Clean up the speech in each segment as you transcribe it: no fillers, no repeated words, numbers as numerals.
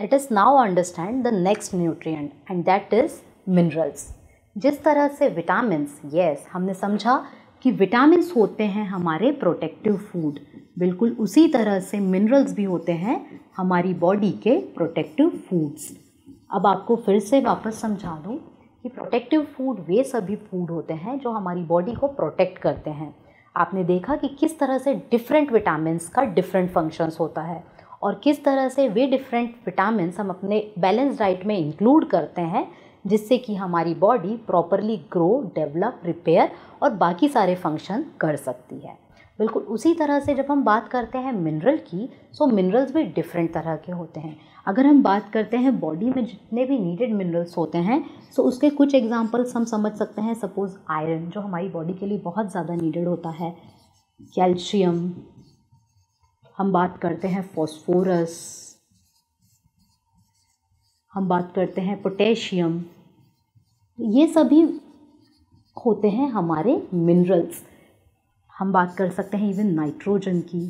Let us now understand the next nutrient and that is minerals. जिस तरह से vitamins, yes हमने समझा कि विटामिन्स होते हैं हमारे प्रोटेक्टिव फूड, बिल्कुल उसी तरह से मिनरल्स भी होते हैं हमारी बॉडी के प्रोटेक्टिव फूड्स। अब आपको फिर से वापस समझा दूं कि प्रोटेक्टिव फूड वे सभी फूड होते हैं जो हमारी बॉडी को प्रोटेक्ट करते हैं। आपने देखा कि किस तरह से डिफरेंट विटामिन्स का डिफरेंट फंक्शंस होता है और किस तरह से वे डिफरेंट विटामिन्स हम अपने बैलेंस डाइट में इंक्लूड करते हैं, जिससे कि हमारी body properly grow, develop, repair और बाकी सारे फंक्शन कर सकती है। बिल्कुल उसी तरह से जब हम बात करते हैं मिनरल की, सो मिनरल्स भी डिफरेंट तरह के होते हैं। अगर हम बात करते हैं बॉडी में जितने भी नीडेड मिनरल्स होते हैं, सो उसके कुछ एग्जांपल्स हम समझ सकते हैं। सपोज़ आयरन, जो हमारी बॉडी के लिए बहुत ज़्यादा नीडेड होता है, कैल्शियम, हम बात करते हैं फॉस्फोरस, हम बात करते हैं पोटेशियम, ये सभी होते हैं हमारे मिनरल्स। हम बात कर सकते हैं इवन नाइट्रोजन की,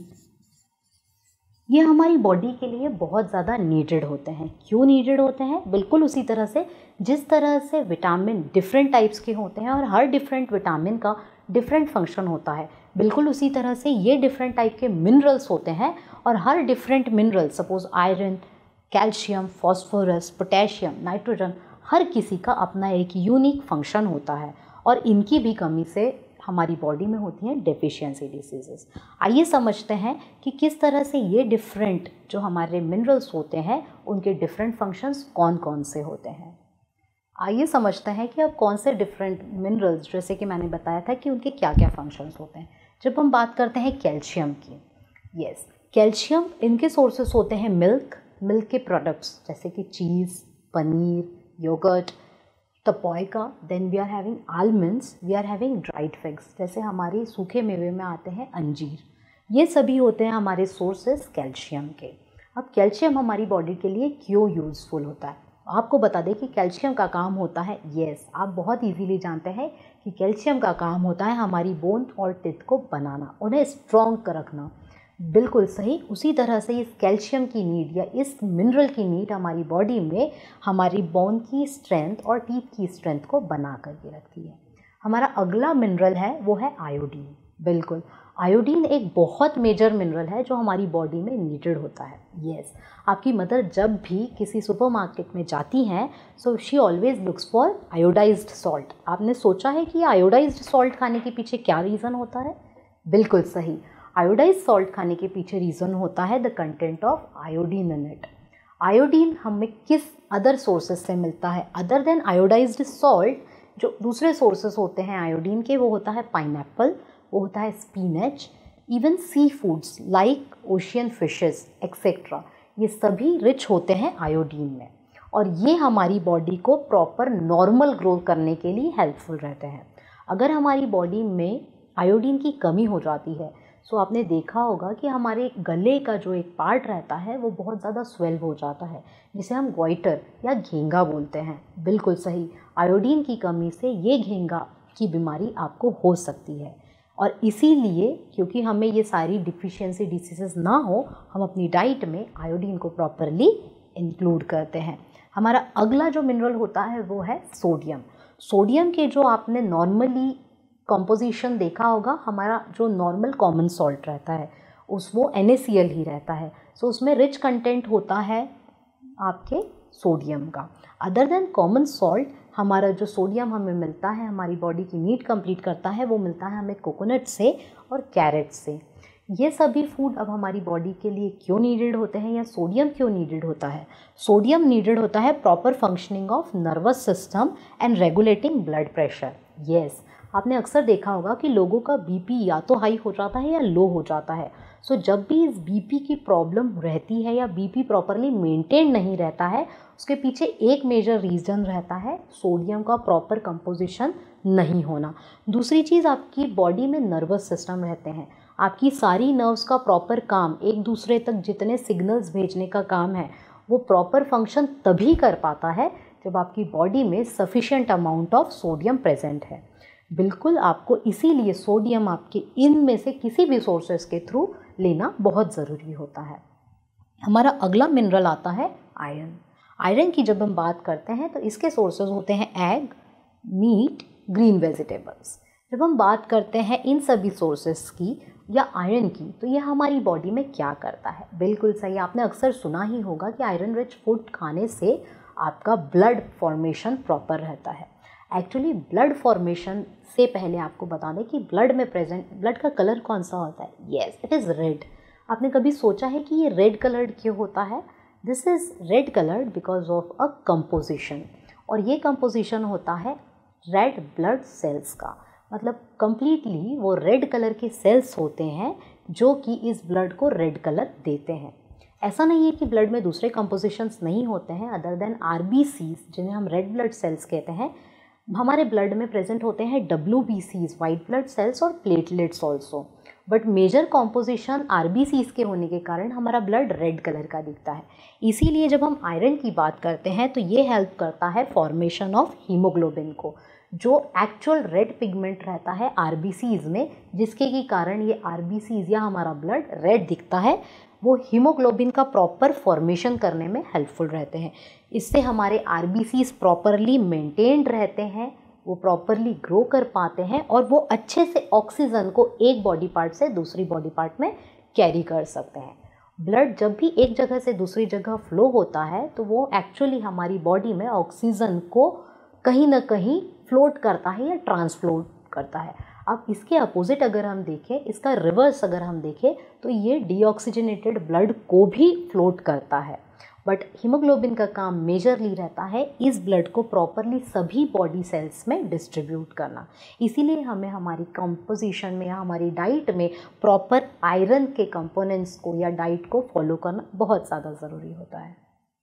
ये हमारी बॉडी के लिए बहुत ज़्यादा नीडेड होते हैं। क्यों नीडेड होते हैं? बिल्कुल उसी तरह से जिस तरह से विटामिन डिफरेंट टाइप्स के होते हैं और हर डिफरेंट विटामिन का डिफरेंट फंक्शन होता है, बिल्कुल उसी तरह से ये डिफरेंट टाइप के मिनरल्स होते हैं और हर different mineral, suppose iron, calcium, phosphorus, potassium, nitrogen, हर किसी का अपना एक यूनिक फंक्शन होता है और इनकी भी कमी से हमारी बॉडी में होती हैं डेफिशिएंसी डिसीजेस। आइए समझते हैं कि किस तरह से ये डिफरेंट जो हमारे मिनरल्स होते हैं उनके डिफरेंट फंक्शंस कौन कौन से होते हैं। आइए समझते हैं कि अब कौन से डिफरेंट मिनरल्स, जैसे कि मैंने बताया था कि उनके क्या क्या फंक्शंस होते हैं। जब हम बात करते हैं कैल्शियम की, यस कैल्शियम, इनके सोर्सेस होते हैं मिल्क के प्रोडक्ट्स जैसे कि cheese, paneer, yogurt, tapioca, then we are having almonds, we are having dried figs, जैसे हमारे सूखे मेवे में आते हैं अंजीर। ये सभी होते हैं हमारे सोर्सेस कैल्शियम के। अब कैल्शियम हमारी बॉडी के लिए क्यों यूज़फुल होता है? आपको बता दें कि कैल्शियम का काम होता है, यस आप बहुत इजीली जानते हैं कि कैल्शियम का काम होता है हमारी बोन और टिथ को बनाना, उन्हें स्ट्रॉन्ग रखना। बिल्कुल सही, उसी तरह से इस कैल्शियम की नीड या इस मिनरल की नीड हमारी बॉडी में हमारी बोन की स्ट्रेंथ और टीथ की स्ट्रेंथ को बना करके रखती है। हमारा अगला मिनरल है वो है आयोडीन। बिल्कुल आयोडीन एक बहुत मेजर मिनरल है जो हमारी बॉडी में नीडेड होता है। यस आपकी मदर जब भी किसी सुपरमार्केट में जाती हैं, so she always looks for iodised salt. आपने सोचा है कि आयोडाइज्ड सॉल्ट खाने के पीछे क्या रीज़न होता है? बिल्कुल सही, आयोडाइज सॉल्ट खाने के पीछे रीज़न होता है the content of iodine in it. Iodine हमें किस अदर सोर्सेस से मिलता है अदर देन आयोडाइज्ड सॉल्ट? जो दूसरे सोर्सेस होते हैं आयोडीन के, वो होता है पाइनएप्पल, वो होता है spinach, even sea foods like ocean fishes etcetera, ये सभी रिच होते हैं आयोडीन में और ये हमारी बॉडी को प्रॉपर नॉर्मल ग्रो करने के लिए हेल्पफुल रहते हैं। अगर हमारी बॉडी में आयोडीन की कमी हो जाती है, सो आपने देखा होगा कि हमारे गले का जो एक पार्ट रहता है वो बहुत ज़्यादा स्वेल हो जाता है, जिसे हम ग्वाइटर या घेंगा बोलते हैं। बिल्कुल सही, आयोडीन की कमी से ये घेंगा की बीमारी आपको हो सकती है और इसीलिए क्योंकि हमें ये सारी डिफिशियंसी डिसीजेस ना हो, हम अपनी डाइट में आयोडीन को प्रॉपरली इंक्लूड करते हैं। हमारा अगला जो मिनरल होता है वो है सोडियम। सोडियम के जो आपने नॉर्मली कंपोजिशन देखा होगा, हमारा जो नॉर्मल कॉमन सॉल्ट रहता है वो NaCl ही रहता है, सो उसमें रिच कंटेंट होता है आपके सोडियम का। अदर देन कॉमन सॉल्ट, हमारा जो सोडियम हमें मिलता है, हमारी बॉडी की नीड कंप्लीट करता है, वो मिलता है हमें कोकोनट से और कैरेट से। ये सभी फूड अब हमारी बॉडी के लिए क्यों नीडेड होते हैं या सोडियम क्यों नीडेड होता है? सोडियम नीडेड होता है proper functioning of nervous system and regulating blood pressure. Yes आपने अक्सर देखा होगा कि लोगों का बीपी या तो हाई हो जाता है या लो हो जाता है। सो जब भी इस बीपी की प्रॉब्लम रहती है या बीपी प्रॉपरली मेंटेन नहीं रहता है, उसके पीछे एक मेजर रीज़न रहता है सोडियम का प्रॉपर कंपोजिशन नहीं होना। दूसरी चीज़, आपकी बॉडी में नर्वस सिस्टम रहते हैं, आपकी सारी नर्व्स का प्रॉपर काम, एक दूसरे तक जितने सिग्नल्स भेजने का काम है वो प्रॉपर फंक्शन तभी कर पाता है जब आपकी बॉडी में sufficient amount of sodium present है। बिल्कुल आपको इसीलिए सोडियम आपके इनमें से किसी भी सोर्सेस के थ्रू लेना बहुत ज़रूरी होता है। हमारा अगला मिनरल आता है आयरन। आयरन की जब हम बात करते हैं तो इसके सोर्सेज होते हैं एग, मीट, ग्रीन वेजिटेबल्स। जब हम बात करते हैं इन सभी सोर्सेस की या आयरन की, तो ये हमारी बॉडी में क्या करता है? बिल्कुल सही, आपने अक्सर सुना ही होगा कि आयरन रिच फूड खाने से आपका ब्लड फॉर्मेशन प्रॉपर रहता है। एक्चुअली ब्लड फॉर्मेशन से पहले आपको बता दें कि ब्लड में प्रेजेंट ब्लड का कलर कौन सा होता है? Yes, it is red. आपने कभी सोचा है कि ये रेड कलर्ड क्यों होता है? This is red coloured because of a composition, और ये कंपोजिशन होता है रेड ब्लड सेल्स का। मतलब कंप्लीटली वो रेड कलर के सेल्स होते हैं जो कि इस ब्लड को रेड कलर देते हैं। ऐसा नहीं है कि ब्लड में दूसरे कंपोजिशंस नहीं होते हैं अदर देन आरबीसीज, जिन्हें हम रेड ब्लड सेल्स कहते हैं। हमारे ब्लड में प्रेजेंट होते हैं डब्ल्यूबीसीज, वाइट ब्लड सेल्स, और platelets also. But major composition RBCs के होने के कारण हमारा ब्लड रेड कलर का दिखता है। इसीलिए जब हम आयरन की बात करते हैं तो ये हेल्प करता है फॉर्मेशन ऑफ हीमोग्लोबिन को, जो एक्चुअल रेड पिगमेंट रहता है आरबीसीज में, जिसके के कारण ये आरबीसीज या हमारा ब्लड रेड दिखता है। वो हीमोग्लोबिन का प्रॉपर फॉर्मेशन करने में हेल्पफुल रहते हैं। इससे हमारे आरबीसीज प्रॉपरली मेंटेन्ड रहते हैं, वो प्रॉपरली ग्रो कर पाते हैं, और वो अच्छे से ऑक्सीजन को एक बॉडी पार्ट से दूसरी बॉडी पार्ट में कैरी कर सकते हैं। ब्लड जब भी एक जगह से दूसरी जगह फ्लो होता है तो वो एक्चुअली हमारी बॉडी में ऑक्सीजन को कहीं ना कहीं फ्लोट करता है या ट्रांसफ्लोट करता है। अब इसके अपोजिट अगर हम देखें, इसका रिवर्स अगर हम देखें, तो ये डीऑक्सीजनेटेड ब्लड को भी फ्लोट करता है। बट हीमोग्लोबिन का काम मेजरली रहता है इस ब्लड को प्रॉपरली सभी बॉडी सेल्स में डिस्ट्रीब्यूट करना। इसीलिए हमें हमारी कंपोजिशन में या हमारी डाइट में प्रॉपर आयरन के कंपोनेंट्स को या डाइट को फॉलो करना बहुत ज़्यादा ज़रूरी होता है।